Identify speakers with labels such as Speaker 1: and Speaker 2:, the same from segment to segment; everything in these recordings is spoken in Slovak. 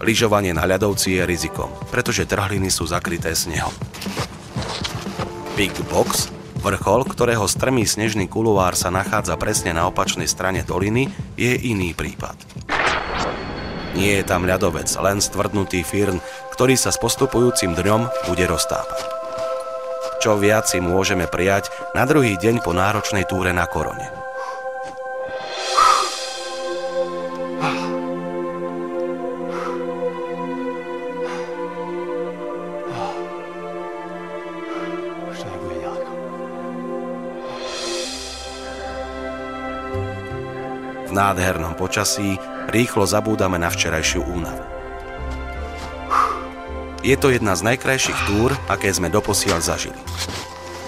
Speaker 1: Lyžovanie na ľadovci je rizikom, pretože trhliny sú zakryté snehom. Big Box, vrchol, ktorého strmý snežný kuluár sa nachádza presne na opačnej strane doliny, je iný prípad. Nie je tam ľadovec, len stvrdnutý firn, ktorý sa s postupujúcim dňom bude roztápať. Čo viac si môžeme prijať na druhý deň po náročnej túre na Korone. V nádhernom počasí rýchlo zabúdame na včerajšiu únavu. Je to jedna z najkrajších túr, aké sme doposiaľ zažili.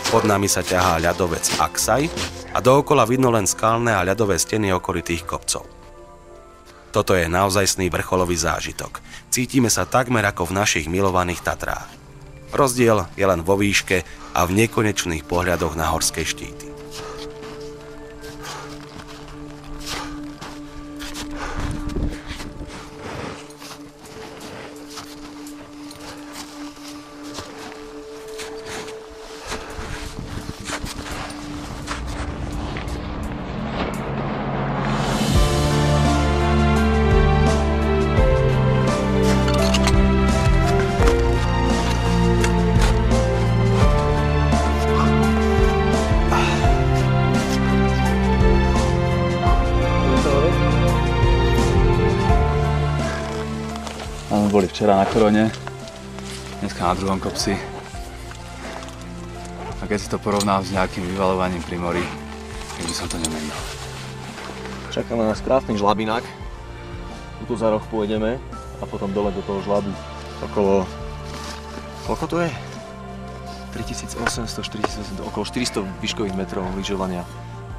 Speaker 1: Pod nami sa ťahá ľadovec Aksaj a dookola vidno len skalné a ľadové steny okolitých kopcov. Toto je naozajstný vrcholový zážitok. Cítime sa takmer ako v našich milovaných Tatrách. Rozdiel je len vo výške a v nekonečných pohľadoch na horské štíty.
Speaker 2: Boli včera na Korone, dneska na druhom kopci. A keď si to porovnám s nejakým vyvaľovaním pri mori, tak by som to nemenil.
Speaker 3: Čaká na nás krásny žlabinák. Tuto za roh pôjdeme a potom dole do toho žlabu. Okolo... Koľko to je? 3800, 4800, okolo 400 výškových metrov lyžovania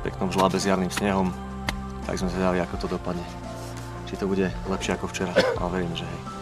Speaker 3: v peknom žlabe s jarným snehom. Tak sme zvedali, ako to dopadne. Či to bude lepšie ako včera, ale verím, že hej.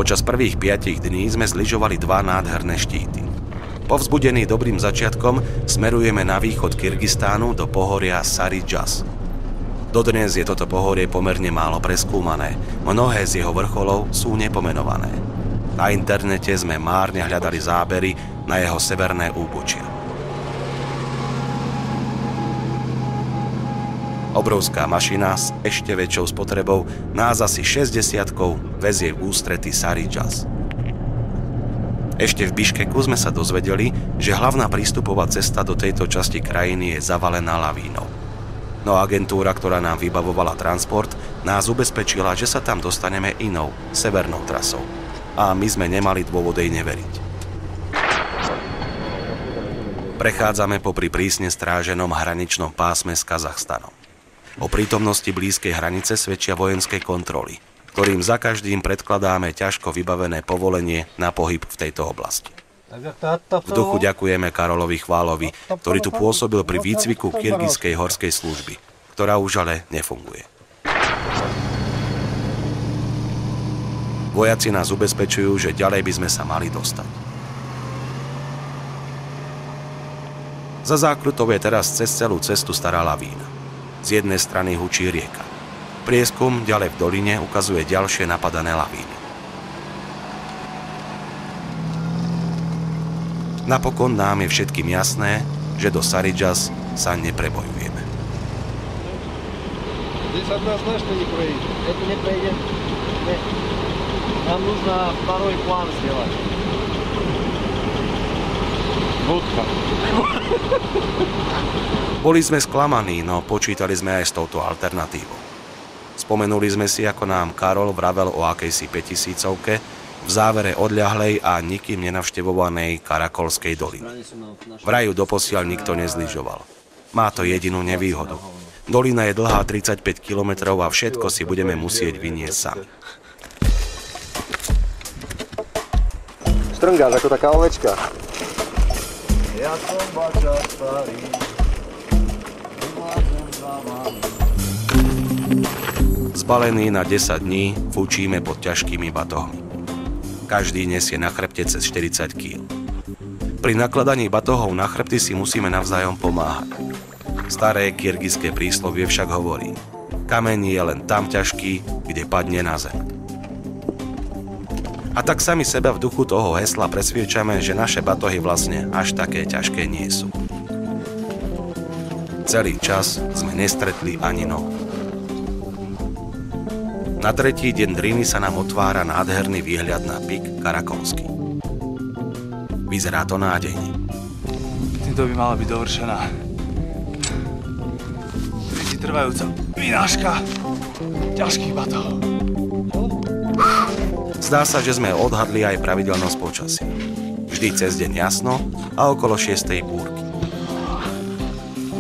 Speaker 1: Počas prvých 5 dní sme zlyžovali 2 nádherné štíty. Povzbudení dobrým začiatkom smerujeme na východ Kyrgyzstánu do pohoria Sari-Jas. Dodnes je toto pohorie pomerne málo preskúmané, mnohé z jeho vrcholov sú nepomenované. Na internete sme márne hľadali zábery na jeho severné úbočia. Obrovská mašina s ešte väčšou spotrebou nás asi 60-kou vezie v ústrety Sari-Jas. Ešte v Biškeku sme sa dozvedeli, že hlavná prístupová cesta do tejto časti krajiny je zavalená lavínou. No agentúra, ktorá nám vybavovala transport, nás ubezpečila, že sa tam dostaneme inou, severnou trasou. A my sme nemali dôvod jej neveriť. Prechádzame popri prísne stráženom hraničnom pásme s Kazachstanom. O prítomnosti blízkej hranice svedčia vojenské kontroly, ktorým za každým predkladáme ťažko vybavené povolenie na pohyb v tejto oblasti. V duchu ďakujeme Karolovi Chválovi, ktorý tu pôsobil pri výcviku kyrgyzskej horskej služby, ktorá už ale nefunguje. Vojaci nás ubezpečujú, že ďalej by sme sa mali dostať. Za zákrutou je teraz cez celú cestu stará lavína. Z jednej strany hučí rieka. Prieskum ďalej v doline ukazuje ďalšie napadané lavíny. Napokon nám je všetkým jasné, že do Sari-Jas sa neprebojujeme.
Speaker 3: Здесь однозначно не проедем. Это не проедем. Нет. Нам нужно второй план сделать. Vodka.
Speaker 1: Boli sme sklamaní, no počítali sme aj s touto alternatívou. Spomenuli sme si, ako nám Karol vravel o akejsi 5000-ke v závere odľahlej a nikým nenavštevovanej Karakolskej doliny. Vraj ju doposiaľ nikto nezlyžoval. Má to jedinú nevýhodu. Dolina je dlhá 35 kilometrov a všetko si budeme musieť vyniesť sami.
Speaker 4: Štrngáš ako taká ovečka.
Speaker 5: Ja som bača starý, vyvládzem za mami.
Speaker 1: Zbalení na 10 dní fučíme pod ťažkými batohmi. Každý nesie na chrbte cez 40 kg. Pri nakladaní batohov na chrbty si musíme navzájom pomáhať. Staré kyrgyzské príslovie však hovorí: kameň je len tam ťažký, kde padne na zem. A tak sami seba v duchu toho hesla presviečame, že naše batohy vlastne až také ťažké nie sú. Celý čas sme nestretli ani nohu. Na tretí deň Driny sa nám otvára nádherný výhľad na pik Karakolský. Vyzerá to nádejne.
Speaker 2: Týmto by mala byť dovršená trvajúca vynáška ťažkých batohov.
Speaker 1: Zdá sa, že sme odhadli aj pravidelnosť počasia. Vždy cez deň jasno a okolo 6. búrky.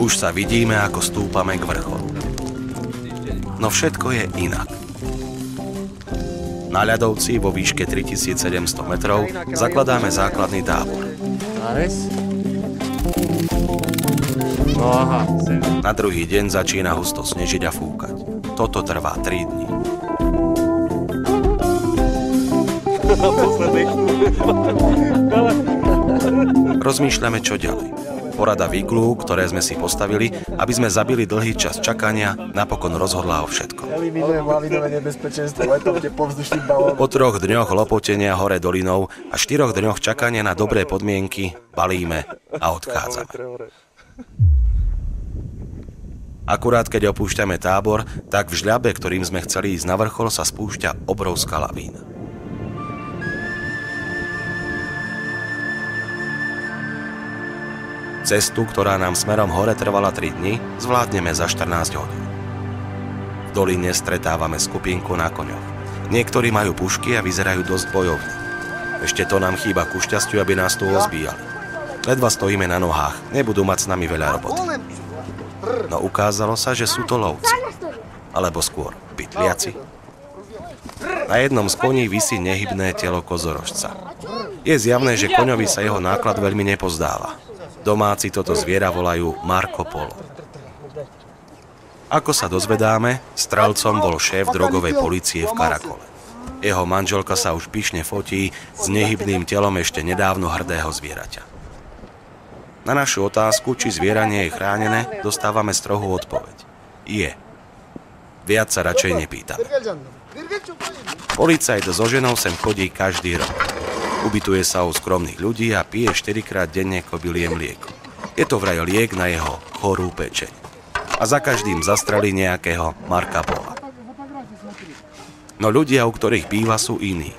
Speaker 1: Už sa vidíme, ako stúpame k vrcholu. No všetko je inak. Na ľadovci vo výške 3700 metrov zakladáme základný tábor. Na druhý deň začína husto snežiť a fúkať. Toto trvá 3 dní. Rozmýšľame, čo ďalej. Porada v iglu, ktoré sme si postavili, aby sme zabili dlhý čas čakania, napokon rozhodla o všetkom. Po 3 dňoch lopotenia hore dolinou a 4 dňoch čakania na dobré podmienky balíme a odchádzame. Akurát keď opúšťame tábor, tak v žľabe, ktorým sme chceli ísť na vrchol, sa spúšťa obrovská lavína. Cestu, ktorá nám smerom hore trvala 3 dni, zvládneme za 14 hodín. V doline stretávame skupinku na koňoch. Niektorí majú pušky a vyzerajú dosť bojovní. Ešte to nám chýba ku šťastiu, aby nás tu ozbíjali. Ledva stojíme na nohách, nebudú mať s nami veľa roboty. No ukázalo sa, že sú to lovci. Alebo skôr pytliaci. Na jednom z koní visí nehybné telo kozorožca. Je zjavné, že koňovi sa jeho náklad veľmi nepozdáva. Domáci toto zviera volajú Marco Polo. Ako sa dozvedáme, strelcom bol šéf drogovej polície v Karakole. Jeho manželka sa už pyšne fotí s nehybným telom ešte nedávno hrdého zvieraťa. Na našu otázku, či zviera nie je chránené, dostávame strohú odpoveď. Je. Viac sa radšej nepýtame. Policajt so ženou sem chodí každý rok. Ubytuje sa u skromných ľudí a pije 4-krát denne kobylie mlieko. Je to vraj liek na jeho chorú pečeň. A za každým zastrelí nejakého Marca Pola. No ľudia, u ktorých býva, sú iní.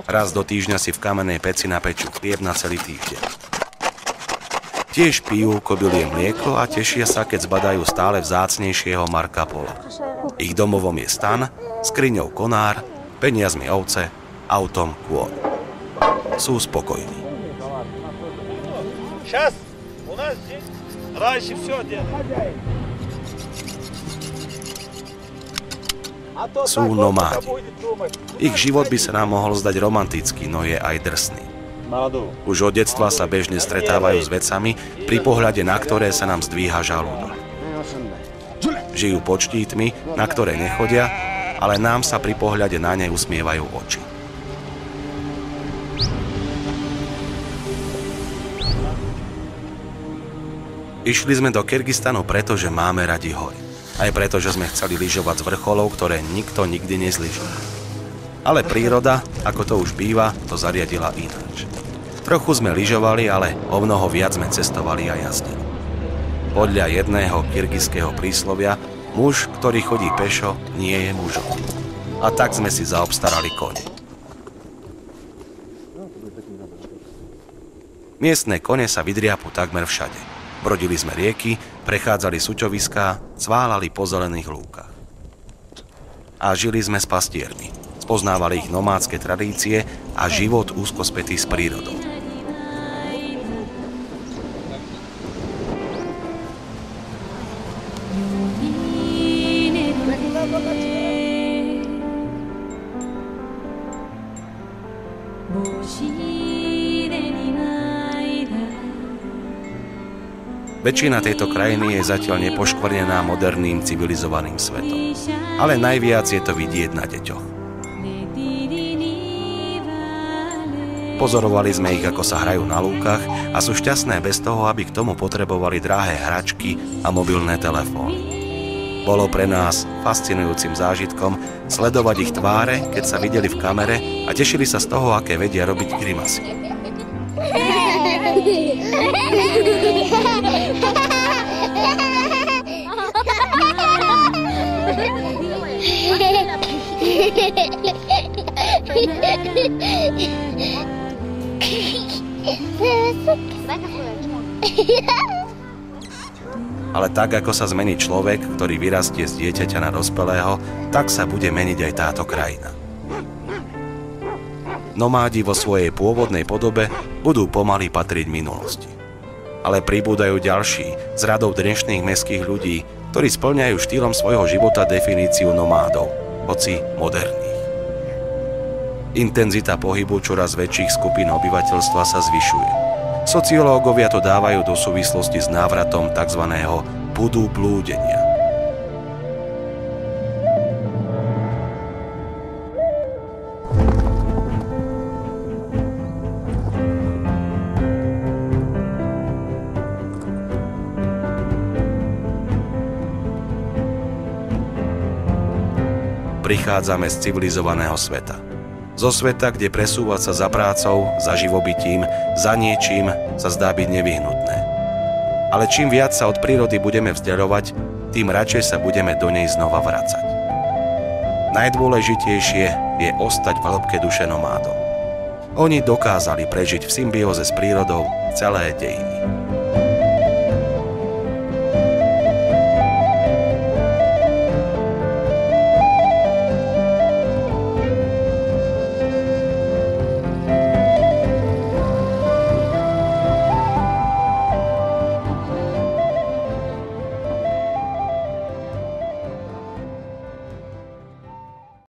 Speaker 1: Raz do týždňa si v kamennej peci napečú chlieb na celý týždeň. Tiež pijú kobylie mlieko a tešia sa, keď zbadajú stále vzácnejšieho Marca Pola. Ich domovom je stan, skriňou konár, peniazmi ovce, autom kôň. Sú spokojní. Sú nomádi. Ich život by sa nám mohol zdať romantický, no je aj drsný. Už od detstva sa bežne stretávajú s vecami, pri pohľade na ktoré sa nám zdvíha žalúdok. Žijú pod štítmi, na ktoré nechodia, ale nám sa pri pohľade na ne usmievajú oči. Išli sme do Kyrgyzstanu preto, že máme radi hory. Aj preto, že sme chceli lyžovať z vrcholov, ktoré nikto nikdy nezlyžoval. Ale príroda, ako to už býva, to zariadila ináč. Trochu sme lyžovali, ale o mnoho viac sme cestovali a jazdili. Podľa jedného kyrgyzského príslovia, muž, ktorý chodí pešo, nie je mužom. A tak sme si zaobstarali kone. Miestne kone sa vydriapu takmer všade. Brodili sme rieky, prechádzali suťoviská, cválali po zelených lúkach. a žili sme s pastiermi. Spoznávali ich nomádske tradície a život úzko spätý s prírodou. Väčšina tejto krajiny je zatiaľ nepoškvrnená moderným civilizovaným svetom. Ale najviac je to vidieť na deťoch. Pozorovali sme ich, ako sa hrajú na lúkach a sú šťastné bez toho, aby k tomu potrebovali drahé hračky a mobilné telefóny. Bolo pre nás fascinujúcim zážitkom sledovať ich tváre, keď sa videli v kamere a tešili sa z toho, aké vedia robiť grimasy. Ale tak, ako sa zmení človek, ktorý vyrastie z dieťaťa na dospelého, tak sa bude meniť aj táto krajina. Nomádi vo svojej pôvodnej podobe budú pomaly patriť minulosti. Ale pribúdajú ďalší z radov dnešných mestských ľudí, ktorí spĺňajú štýlom svojho života definíciu nomádov, hoci moderných. Intenzita pohybu čoraz väčších skupín obyvateľstva sa zvyšuje. Sociológovia to dávajú do súvislosti s návratom tzv. Budu blúdenia. Prichádzame z civilizovaného sveta. Zo sveta, kde presúvať sa za prácou, za živobytím, za niečím sa zdá byť nevyhnutné. Ale čím viac sa od prírody budeme vzdialovať, tým radšej sa budeme do nej znova vracať. Najdôležitejšie je ostať v hĺbke duše nomádom. Oni dokázali prežiť v symbióze s prírodou celé dejiny.